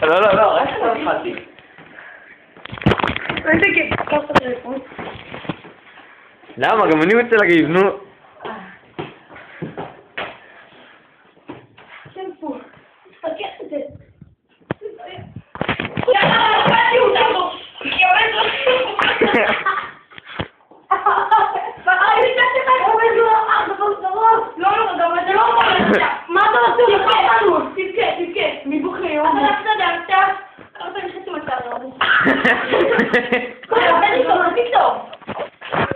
לא, איך לא התחלתי? איזה כיף, קח את הטלפון. למה? גם אני רוצה להגיב, נו. כן, פה. תפקח את זה. מה אתה עושה? תבכה. מבוכים. אתה בסדר, אתה נכנסים מצב.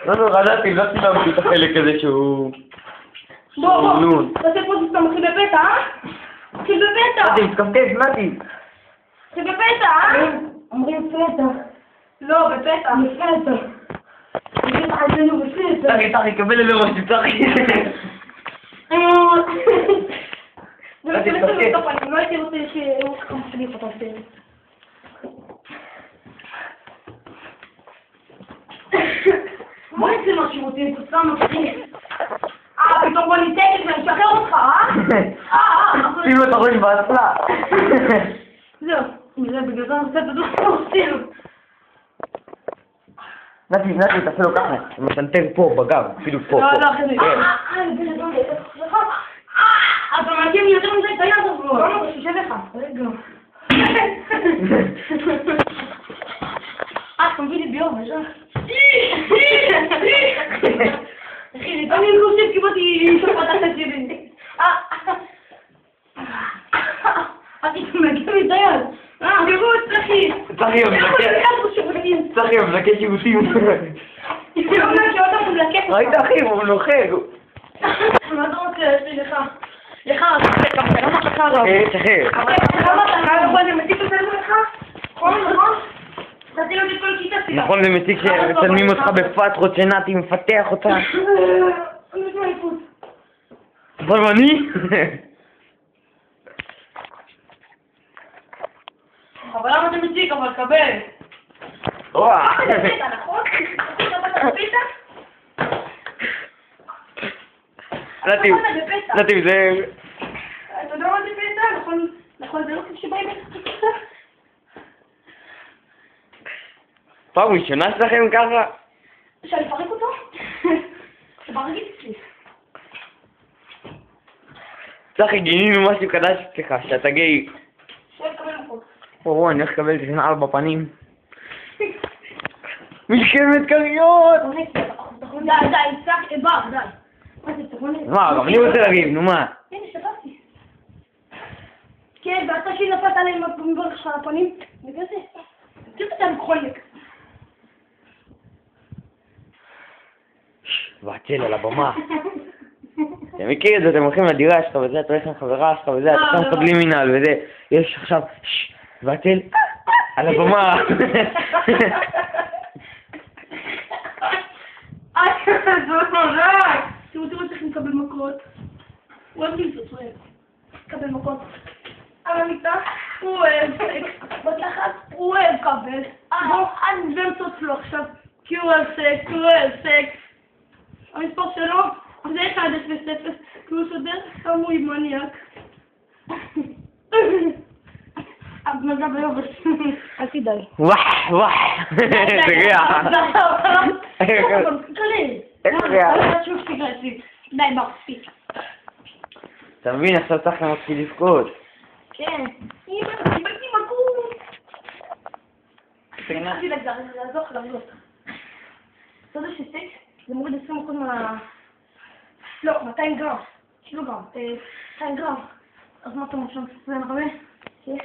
לא, רדתי, לא צילמתי את החלק הזה שהוא... בוא, תעשה פה שאתה מתחיל בפתע, מתחיל בפתע. נתי, מתכווצץ, נתי. מתחיל בפתע, אומרים פתע. לא, בפתע. בפתע. תגיד לך את זה בפתע. צחי, קבל אלי ראש, צחי. לא הייתי רוצה שהוא ככה מחליף אותה סרט. בוא נצא מהשירותים, תוצאה מתחיל. פתאום בוא ניתקת ואני אשחרר אותך, שים לו את הראש באסלה. זהו, נראה בגלל זה אני עושה את הדוח עושים. נתי, תעשה לו ככה, משנתר פה, בגב, אפילו פה. לא, אחרי זה. אתה מרגיע לי יותר מדי את היד הזו. לא, שושב לך. רגע. אתה מביא לי ביום, ישר. אחי, אני חושב קיבלתי שופעת החסירים. אחי, אתה מרגיע לי את היד. תראו, צחי. צחי, הוא מלקט שיבוטים. ראית אחי, הוא נוחר. מה אתה רוצה? יש לי לך. לך, למה לך רב? תחר. למה אתה יכול למתיק את זה לך? נכון? תעשי לו את כל כיתה. נכון, זה מציג שמצלמים אותך בפטרות שנתי מפתח אותה. אני יש מעיפות. אבל אני? אבל למה אתה מציג? אבל קבל. וואה. אתה בפיתה, נכון? אתה בפיתה? נתיב, זה... אתה יודע מה זה פיתה? נכון, זה לא כיף שבאים בפיתה? פעם ראשונה שלכם ככה? שאני אפרק אותו? שברגית אצלי. צחי, גינינו משהו חדש אצלך, שאתה גיי. לקבל מכות. אני הולך לקבל את נעל בפנים. משכמת כריות! די, צחי, די. מה, גם אני רוצה להגיב, נו מה? כן, השתתפתי. כן, ואתה שנפלת עליהם מברך שלך על הפנים, בגלל זה. תראו את המכחולק. ועצל על הבמה. אתה מכיר את זה, אתם הולכים לדירה שלך וזה, אתה הולך לחברה שלך וזה, אתה שם מקבלים מנהל וזה, יש עכשיו, ועצל על הבמה. זה נורא! תראו, צריך לקבל מכות. הוא אוהב למצוא, הוא אוהב. לקבל מכות. על המיטה, הוא אוהב. בתחת, הוא אוהב קבל. אני באמצעות לו עכשיו. כי הוא אוהב סקס, המספר שלו זה 1-0-0. כי הוא סודר, כמה הוא מניאק. אז נגע ביובש. אל תדאי. וואח. זה ריח. קליל. איך ריח? די, מספיק. אתה מבין, עכשיו צריך מתחיל לבכות. כן. קיבלתי מכות. תנסי לעזור לך להרגות. אתה יודע שסקס זה מוריד 20% מה... לא, 200 גרם. קילוגרם. 200 גרם. אז מה אתה מושלם? 25? כן.